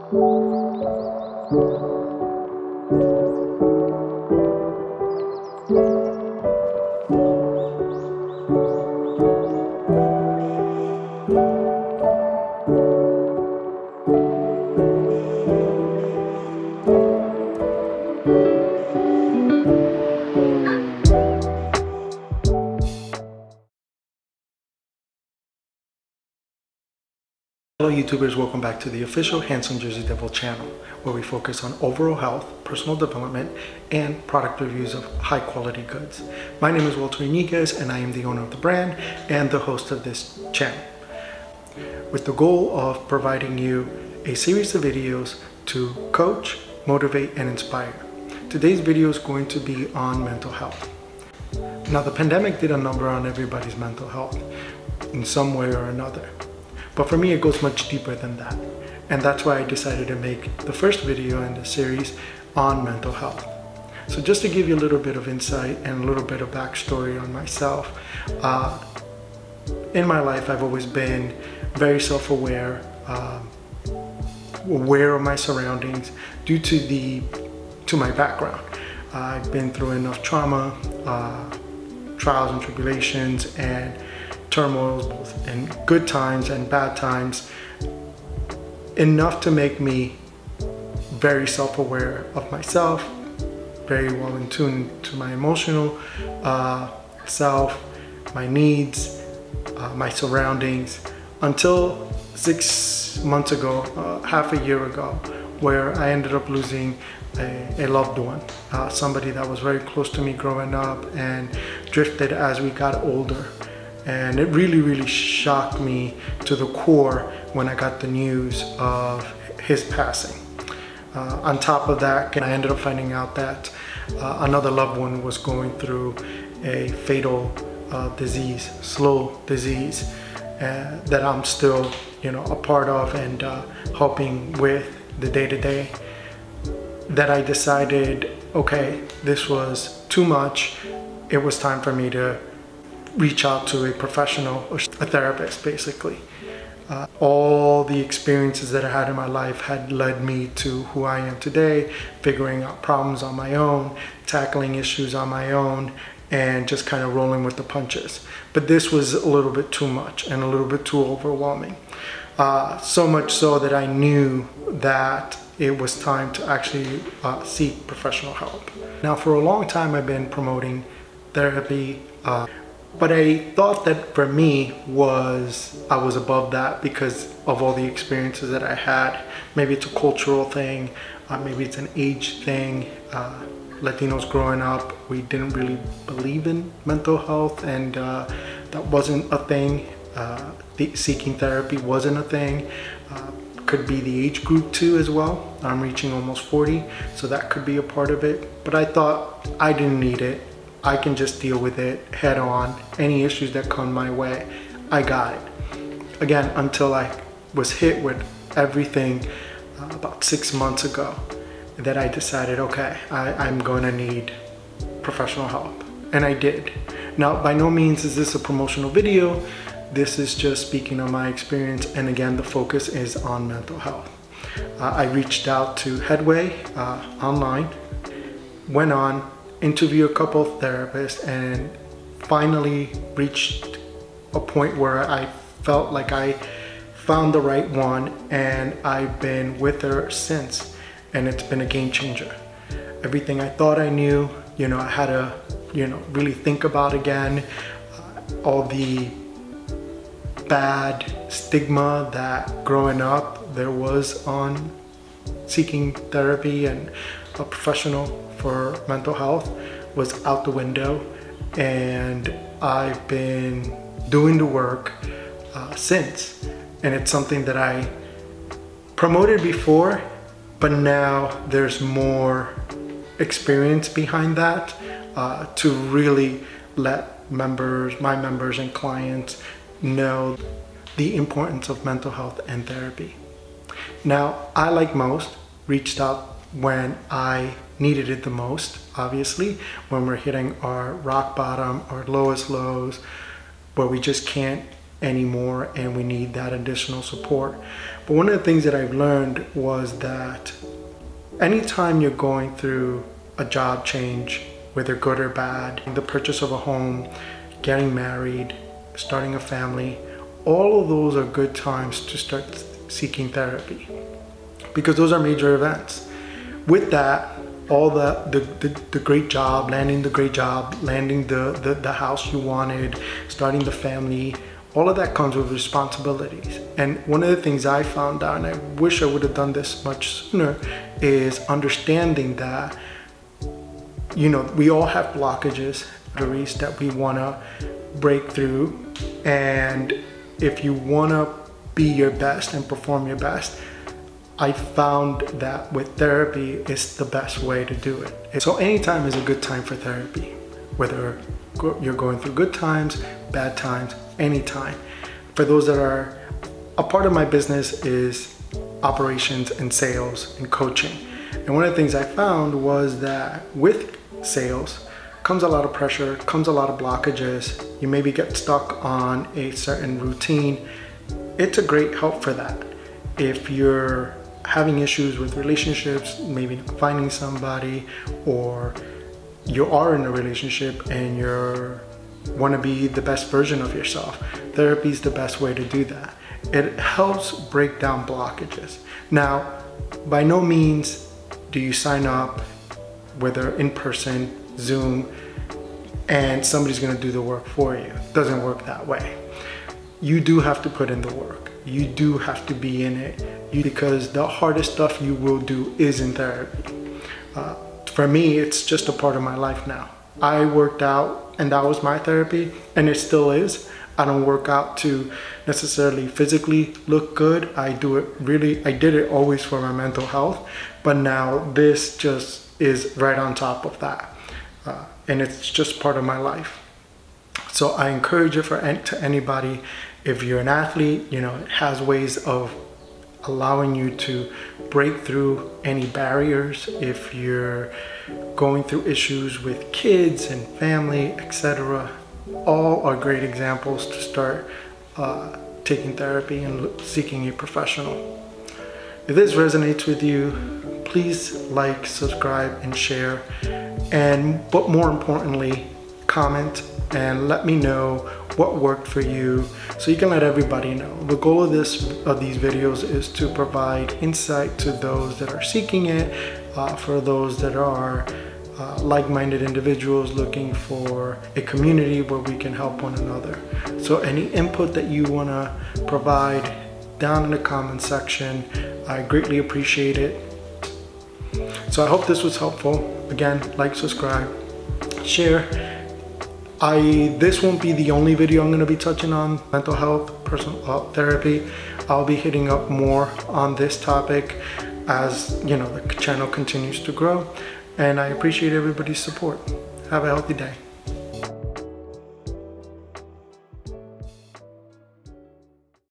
Hello YouTubers, welcome back to the official Handsome Jersey Devil channel, where we focus on overall health, personal development, and product reviews of high quality goods. My name is Walter Iniguez and I am the owner of the brand and the host of this channel, with the goal of providing you a series of videos to coach, motivate, and inspire. Today's video is going to be on mental health. Now, the pandemic did a number on everybody's mental health in some way or another. But for me, it goes much deeper than that. And that's why I decided to make the first video in this series on mental health. So just to give you a little bit of insight and a little bit of backstory on myself, in my life, I've always been very self-aware, aware of my surroundings due to my background. I've been through enough trauma, trials and tribulations, and turmoils, both in good times and bad times, enough to make me very self-aware of myself, very well in tune to my emotional self, my needs, my surroundings, until 6 months ago, half a year ago, where I ended up losing a loved one, somebody that was very close to me growing up and drifted as we got older. And it really shocked me to the core when I got the news of his passing. On top of that, I ended up finding out that another loved one was going through a fatal disease, slow disease, that I'm still, a part of and helping with the day-to-day. That I decided, okay, this was too much. It was time for me to reach out to a professional, or a therapist, basically. All the experiences that I had in my life had led me to who I am today, figuring out problems on my own, tackling issues on my own, and just kind of rolling with the punches. But this was a little bit too much and a little bit too overwhelming. So much so that I knew that it was time to actually seek professional help. Now, for a long time, I've been promoting therapy, but I thought that for me I was above that because of all the experiences that I had. Maybe it's a cultural thing, maybe it's an age thing. Latinos growing up, we didn't really believe in mental health, and that wasn't a thing. Seeking therapy wasn't a thing. Could be the age group too as well. I'm reaching almost 40, so that could be a part of it. But I thought I didn't need it. I can just deal with it head on. Any issues that come my way, I got it. Again, until I was hit with everything about 6 months ago, that I decided, okay, I'm gonna need professional help. And I did. Now, by no means is this a promotional video. This is just speaking on my experience, and again, the focus is on mental health. I reached out to Headway online, went on, interviewed a couple of therapists, and finally reached a point where I felt like I found the right one, and I've been with her since, and it's been a game changer. Everything I thought I knew, I had to, really think about again. All the bad stigma that growing up there was on seeking therapy and a professional for mental health was out the window, and I've been doing the work since. And it's something that I promoted before, but now there's more experience behind that to really let my members and clients know the importance of mental health and therapy. Now, I, like most, reached out when I needed it the most, obviously, when we're hitting our rock bottom, our lowest lows, where we just can't anymore, and we need that additional support. But one of the things that I've learned was that anytime you're going through a job change, whether good or bad, the purchase of a home, getting married, starting a family, all of those are good times to start seeking therapy, because those are major events. With that, all the great job, landing the great job, landing the house you wanted, starting the family, all of that comes with responsibilities. And one of the things I found out, and I wish I would have done this much sooner, is understanding that, you know, we all have blockages, that we want to break through. And if you want to be your best and perform your best, I found that with therapy is the best way to do it. So anytime is a good time for therapy, whether you're going through good times, bad times, anytime. For those that are, a part of my business is operations and sales and coaching. And one of the things I found was that with sales comes a lot of pressure, comes a lot of blockages. You maybe get stuck on a certain routine. It's a great help for that. If you're having issues with relationships, maybe not finding somebody, or you are in a relationship and you want to be the best version of yourself, therapy is the best way to do that. It helps break down blockages. Now, by no means do you sign up, whether in person, Zoom, and somebody's going to do the work for you. It doesn't work that way. You do have to put in the work. You do have to be in it, because the hardest stuff you will do is in therapy. For me, it's just a part of my life now. I worked out, and that was my therapy, and it still is. I don't work out to necessarily physically look good. I did it always for my mental health, but now this just is right on top of that. And it's just part of my life. So I encourage it to anybody. If you're an athlete, you know, it has ways of allowing you to break through any barriers. If you're going through issues with kids and family, etc., all are great examples to start taking therapy and seeking a professional. If this resonates with you, please like, subscribe, and share. But more importantly, comment and let me know what worked for you, so you can let everybody know. The goal of these videos is to provide insight to those that are seeking it, for those that are like-minded individuals looking for a community where we can help one another. So any input that you want to provide down in the comment section, I greatly appreciate it. So I hope this was helpful. Again, like, subscribe, share. This won't be the only video I'm going to be touching on mental health, personal therapy. I'll be hitting up more on this topic as, you know, the channel continues to grow. And I appreciate everybody's support. Have a healthy day.